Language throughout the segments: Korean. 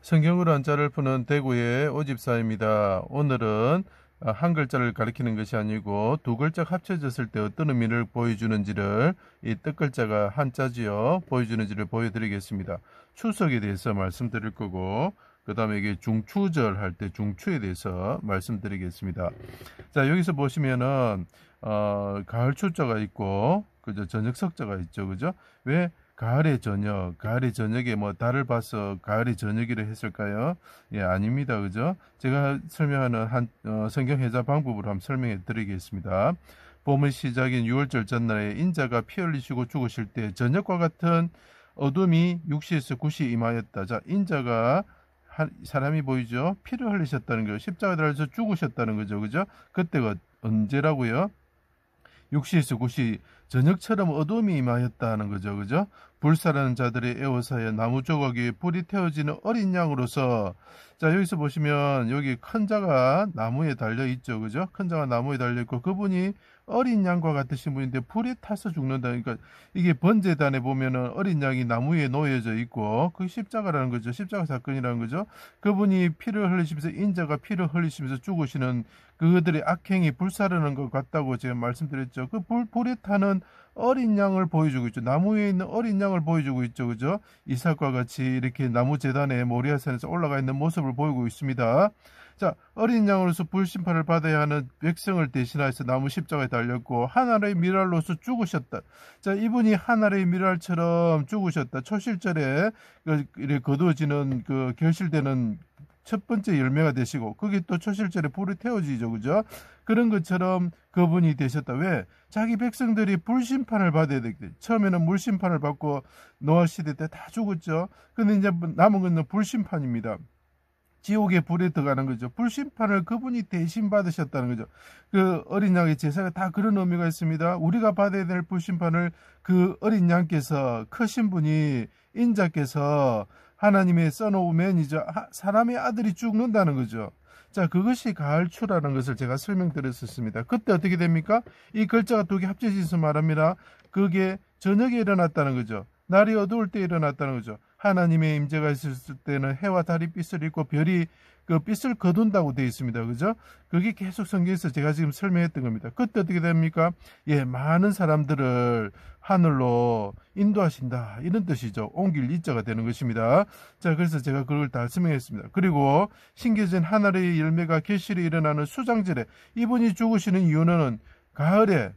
성경으로 한자를 푸는 대구의 오집사입니다. 오늘은 한 글자를 가리키는 것이 아니고 두 글자가 합쳐졌을 때 어떤 의미를 보여주는지를 이 뜻글자가 한자지요. 보여주는지를 보여드리겠습니다. 추석에 대해서 말씀드릴 거고 그 다음에 이게 중추절 할 때 중추에 대해서 말씀드리겠습니다. 자, 여기서 보시면은 가을 추자가 있고 그죠? 저녁 석자가 있죠. 그죠? 왜 가을의 저녁에 뭐 달을 봐서 가을의 저녁이라 했을까요? 예, 아닙니다. 그죠? 제가 설명하는 성경 해자 방법으로 한번 설명해 드리겠습니다. 봄의 시작인 6월절 전날에 인자가 피 흘리시고 죽으실 때 저녁과 같은 어둠이 6시에서 9시 임하였다. 자, 인자가 사람이 보이죠? 피를 흘리셨다는 거죠. 십자가에 달려서 죽으셨다는 거죠. 그죠? 그때가 언제라고요? 6시에서 9시 저녁처럼 어둠이 임하였다는 거죠. 그죠? 불사라는 자들의 애워사에 나무 조각에 불이 태워지는 어린 양으로서, 자, 여기서 보시면 여기 큰 자가 나무에 달려 있죠. 그죠? 큰 자가 나무에 달려 있고 그분이 어린 양과 같으신 분인데 불이 타서 죽는다. 그러니까 이게 번제단에 보면은 어린 양이 나무에 놓여져 있고 그 십자가라는 거죠. 십자가 사건이라는 거죠. 그분이 피를 흘리시면서 인자가 피를 흘리시면서 죽으시는 그들의 악행이 불사르는 것 같다고 제가 말씀드렸죠. 그 불에 타는 어린 양을 보여주고 있죠. 나무 위에 있는 어린 양을 보여주고 있죠. 그죠? 이삭과 같이 이렇게 나무 제단에 모리아산에서 올라가 있는 모습을 보이고 있습니다. 자, 어린 양으로서 불심판을 받아야 하는 백성을 대신하여서 나무 십자가에 달렸고 하늘의 미랄로서 죽으셨다. 자, 이분이 하늘의 미랄처럼 죽으셨다. 초실절에 이렇게 거두어지는 그 결실되는 첫 번째 열매가 되시고 그게 또 초실절에 불이 태워지죠. 그죠? 그런 것처럼 그분이 되셨다. 왜? 자기 백성들이 불심판을 받아야 되기 때문에 처음에는 물심판을 받고 노아 시대 때 다 죽었죠. 근데 이제 남은 건 불심판입니다. 지옥의 불에 들어가는 거죠. 불심판을 그분이 대신 받으셨다는 거죠. 그 어린 양의 제사가 다 그런 의미가 있습니다. 우리가 받아야 될 불심판을 그 어린 양께서 크신 분이 인자께서 하나님의 써놓으면 이제 사람의 아들이 죽는다는 거죠. 자, 그것이 가을추라는 것을 제가 설명드렸었습니다. 그때 어떻게 됩니까? 이 글자가 두 개 합쳐져서 말합니다. 그게 저녁에 일어났다는 거죠. 날이 어두울 때 일어났다는 거죠. 하나님의 임재가 있었을 때는 해와 달이 빛을 잃고 별이 그 빛을 거둔다고 되어 있습니다. 그죠? 그게 계속 성경에서 제가 지금 설명했던 겁니다. 그때 어떻게 됩니까? 예, 많은 사람들을 하늘로 인도하신다. 이런 뜻이죠. 옮길 이자가 되는 것입니다. 자, 그래서 제가 그걸 다 설명했습니다. 그리고 신겨진 하늘의 열매가 결실이 일어나는 수장절에 이분이 죽으시는 이유는 가을에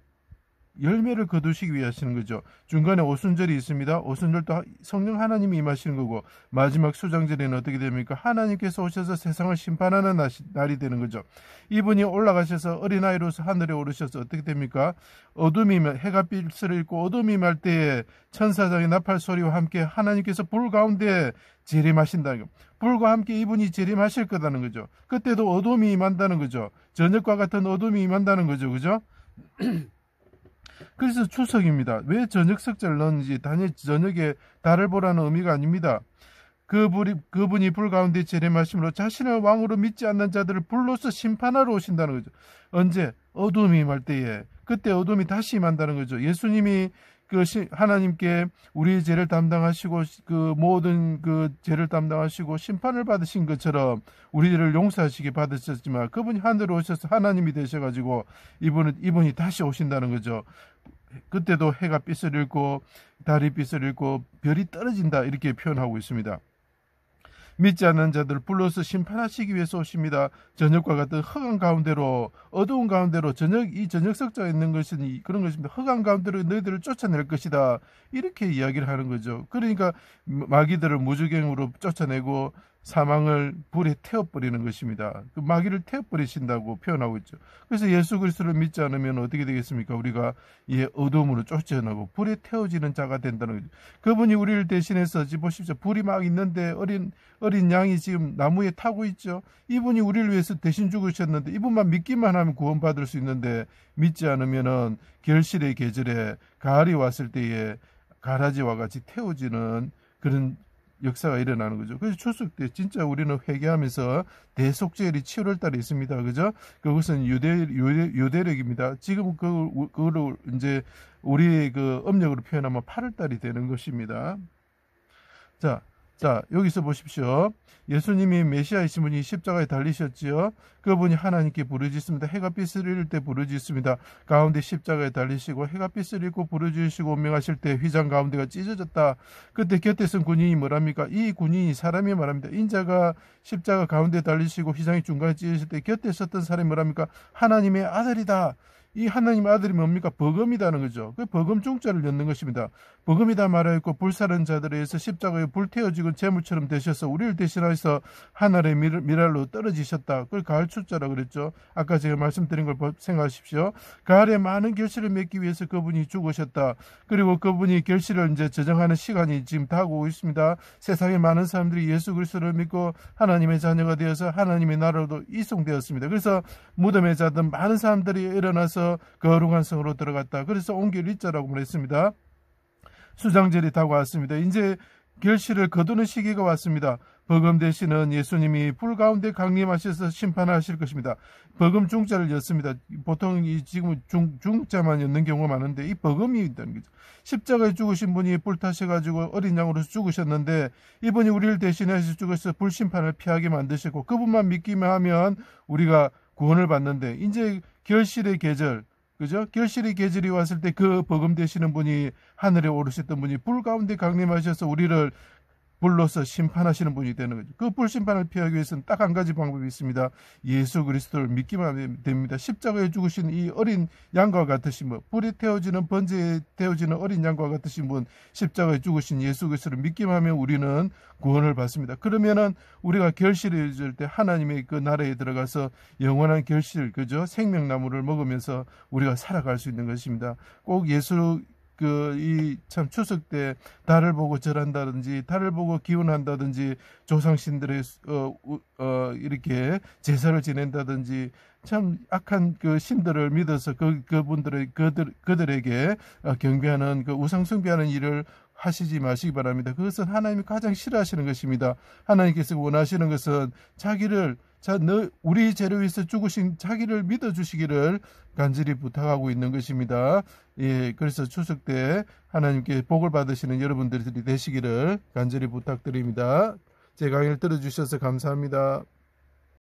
열매를 거두시기 위해 하시는 거죠. 중간에 오순절이 있습니다. 오순절도 성령 하나님이 임하시는 거고 마지막 수장절에는 어떻게 됩니까? 하나님께서 오셔서 세상을 심판하는 날이 되는 거죠. 이분이 올라가셔서 어린아이로서 하늘에 오르셔서 어떻게 됩니까? 어둠이 해가 빛을 잃고 어둠이 말 때에 천사장의 나팔 소리와 함께 하나님께서 불 가운데 재림하신다는 거. 불과 함께 이분이 재림하실 거다는 거죠. 그때도 어둠이 임한다는 거죠. 저녁과 같은 어둠이 임한다는 거죠. 그죠? 그래서 추석입니다. 왜 저녁 석자를 넣는지 단일 저녁에 달을 보라는 의미가 아닙니다. 그분이 불 가운데 재림하심으로 자신을 왕으로 믿지 않는 자들을 불로서 심판하러 오신다는 거죠. 언제? 어둠이 임할 때에. 그때 어둠이 다시 임한다는 거죠. 예수님이 하나님께 우리의 죄를 담당하시고 그 모든 그 죄를 담당하시고 심판을 받으신 것처럼 우리를 용서하시게 받으셨지만 그분이 하늘로 오셔서 하나님이 되셔가지고 이분이 다시 오신다는 거죠. 그때도 해가 빛을 잃고 달이 빛을 잃고 별이 떨어진다 이렇게 표현하고 있습니다. 믿지 않는 자들을 불러서 심판하시기 위해서 오십니다. 저녁과 같은 흑암 가운데로 어두운 가운데로 이 저녁 석자가 있는 것은 그런 것입니다. 흑암 가운데로 너희들을 쫓아낼 것이다. 이렇게 이야기를 하는 거죠. 그러니까 마귀들을 무주경으로 쫓아내고 사망을 불에 태워버리는 것입니다. 그 마귀를 태워버리신다고 표현하고 있죠. 그래서 예수 그리스도를 믿지 않으면 어떻게 되겠습니까? 우리가 어둠으로 쫓아내고 불에 태워지는 자가 된다는 거죠. 그분이 우리를 대신해서 지금 보십시오. 불이 막 있는데 어린 양이 지금 나무에 타고 있죠. 이분이 우리를 위해서 대신 죽으셨는데 이분만 믿기만 하면 구원받을 수 있는데 믿지 않으면은 결실의 계절에 가을이 왔을 때에 가라지와 같이 태워지는 그런 역사가 일어나는 거죠. 그래서 추석 때 진짜 우리는 회개하면서 대속죄일이 7월 달에 있습니다. 그죠? 그것은 유대력입니다. 지금 그거를 이제 우리의 그 음력으로 표현하면 8월 달이 되는 것입니다. 자, 자, 여기서 보십시오. 예수님이 메시아이신 분이 십자가에 달리셨지요. 그분이 하나님께 부르짖습니다. 해가 빛을 잃을 때 부르짖습니다. 가운데 십자가에 달리시고 해가 빛을 잃고 부르짖으시고 운명하실 때 휘장 가운데가 찢어졌다. 그때 곁에 선 군인이 뭐랍니까? 이 군인이 사람이 말합니다. 인자가 십자가 가운데 달리시고 휘장이 중간에 찢어질 때 곁에 섰던 사람이 뭐랍니까? 하나님의 아들이다. 이 하나님의 아들이 뭡니까? 버금이다는 거죠. 그 버금 중자를 넣는 것입니다. 버금이다 말하였고 불사른 자들에 의해서 십자가에 불태워지고 재물처럼 되셔서 우리를 대신하여서 하늘의 미랄로 떨어지셨다. 그걸 가을 출자라고 그랬죠. 아까 제가 말씀드린 걸 생각하십시오. 가을에 많은 결실을 맺기 위해서 그분이 죽으셨다. 그리고 그분이 결실을 이제 저장하는 시간이 지금 다가오고 있습니다. 세상에 많은 사람들이 예수 그리스도를 믿고 하나님의 자녀가 되어서 하나님의 나라로 이송되었습니다. 그래서 무덤에 자던 많은 사람들이 일어나서 거룩한 성으로 들어갔다. 그래서 옮길 일자라고 말했습니다. 수장절이 다가왔습니다. 이제 결실을 거두는 시기가 왔습니다. 버금 대신은 예수님이 불 가운데 강림하셔서 심판하실 것입니다. 버금 중자를 였습니다. 보통 지금 중자만 였는 경우가 많은데 이 버금이 있다는 거죠. 십자가에 죽으신 분이 불타셔가지고 어린 양으로서 죽으셨는데 이분이 우리를 대신해서 죽어서 불심판을 피하게 만드시고 그분만 믿기만 하면 우리가 구원을 받는데 이제 결실의 계절, 그죠? 결실의 계절이 왔을 때 그 버금 되시는 분이 하늘에 오르셨던 분이 불 가운데 강림하셔서 우리를 불로서 심판하시는 분이 되는 거죠. 그 불심판을 피하기 위해서는 딱 한 가지 방법이 있습니다. 예수 그리스도를 믿기만 하면 됩니다. 십자가에 죽으신 이 어린 양과 같으신 분, 불에 태워지는 번제에 태워지는 어린 양과 같으신 분, 십자가에 죽으신 예수 그리스도를 믿기만 하면 우리는 구원을 받습니다. 그러면은 우리가 결실을 줄 때 하나님의 그 나라에 들어가서 영원한 결실, 그죠? 생명나무를 먹으면서 우리가 살아갈 수 있는 것입니다. 꼭 예수 이 참 추석 때 달을 보고 절한다든지 달을 보고 기원한다든지 조상신들의 이렇게 제사를 지낸다든지 참 악한 그 신들을 믿어서 그들에게 경배하는 그 우상 숭배하는 일을 하시지 마시기 바랍니다. 그것은 하나님이 가장 싫어하시는 것입니다. 하나님께서 원하시는 것은 우리 죄를 위해서 죽으신 자기를 믿어주시기를 간절히 부탁하고 있는 것입니다. 예, 그래서 추석 때 하나님께 복을 받으시는 여러분들이 되시기를 간절히 부탁드립니다. 제 강의를 들어주셔서 감사합니다.